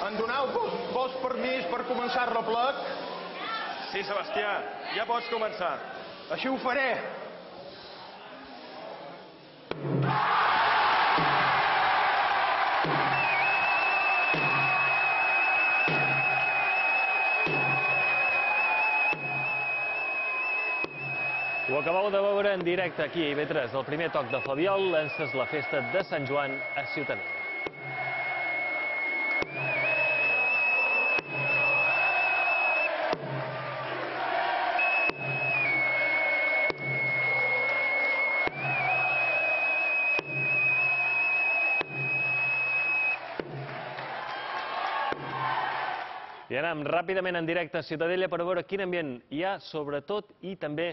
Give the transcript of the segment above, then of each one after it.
Em doneu vos permís per començar el replec? Sí, Sebastià, ja pots començar. Així ho faré. Ho acabeu de veure en directe aquí a IB3, el primer toc de Flabiol, ences la festa de Sant Joan a Ciutadella. I anem ràpidament en directe a Ciutadella per veure quin ambient hi ha, sobretot, i també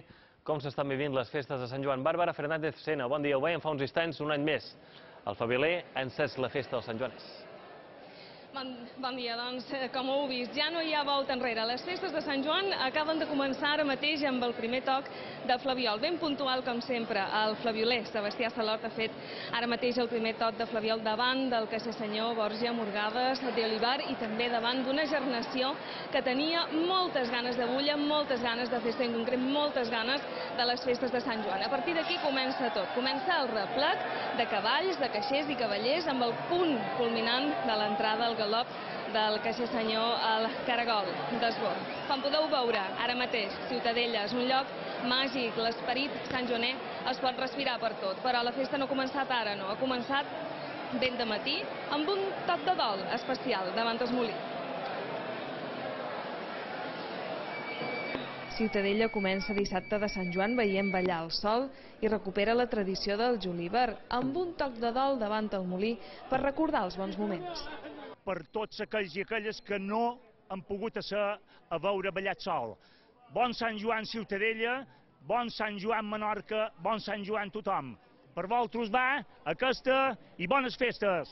com s'estan vivint les festes de Sant Joan. Bàrbara Fernández Sena, bon dia. Ho veiem fa uns instants, un any més. El Faviler ha encès la festa dels Sant Joaners. Bon dia, doncs, com heu vist, ja no hi ha volta enrere. Les festes de Sant Joan acaben de començar ara mateix amb el primer toc de Flabiol. Ben puntual, com sempre, el flavioler Sebastià Salot ha fet ara mateix el primer toc de Flabiol davant del caixer senyor Borja Morgades de Olivar i també davant d'una gernació que tenia moltes ganes de bulla, moltes ganes de festa, en concret moltes ganes de les festes de Sant Joan. A partir d'aquí comença tot. Comença el replec de cavalls, de caixers i cavallers amb el punt culminant de l'entrada al galop del caixer senyor al Caragol d'Esborn. Com podeu veure, ara mateix, Ciutadella és un lloc màgic, l'esperit santjoaner es pot respirar per tot, però la festa no ha començat ara, no, ha començat ben de matí amb un toc de dol especial davant el molí. Ciutadella comença dissabte de Sant Joan veient ballar el sol i recupera la tradició del julíver amb un toc de dol davant el molí per recordar els bons moments. Per tots aquells i aquelles que no han pogut ser a veure ballat sol. Bon Sant Joan Ciutadella, bon Sant Joan Menorca, bon Sant Joan tothom. Per vosaltres va aquesta i bones festes.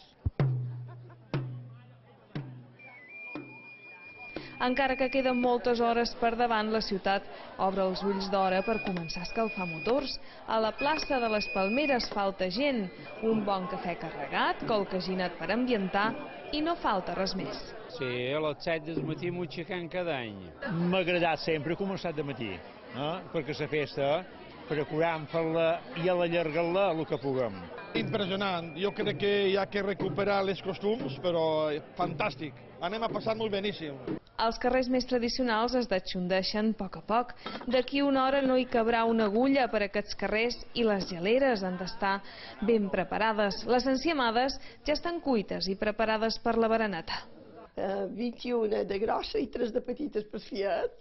Encara que queden moltes hores per davant, la ciutat obre els ulls d'hora per començar a escalfar motors. A la plaça de les Palmeres falta gent, un bon cafè carregat, colcaginat per ambientar i no falta res més. Sí, a les 7 del matí m'ho aixequem cada any. M'ha agradat sempre començar de matí, perquè la festa procurem fer-la i allargar-la el que puguem. Impressionant. Jo crec que hi ha que recuperar les costums, però fantàstic. Anem a passar molt beníssim. Els carrers més tradicionals es detxondeixen a poc. D'aquí una hora no hi cabrà una agulla per aquests carrers i les geleres han d'estar ben preparades. Les enciamades ja estan cuites i preparades per la bereneta. 21 de grossa i 3 de petites per fiat.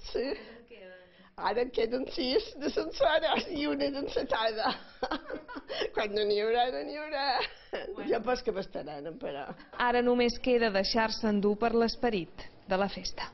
Ara en queden 6 de senceres i una d'encetada. Quan no n'hi haurà, no n'hi haurà. Ja pas que bastaran, però. Ara només queda deixar-se endur per l'esperit de la festa.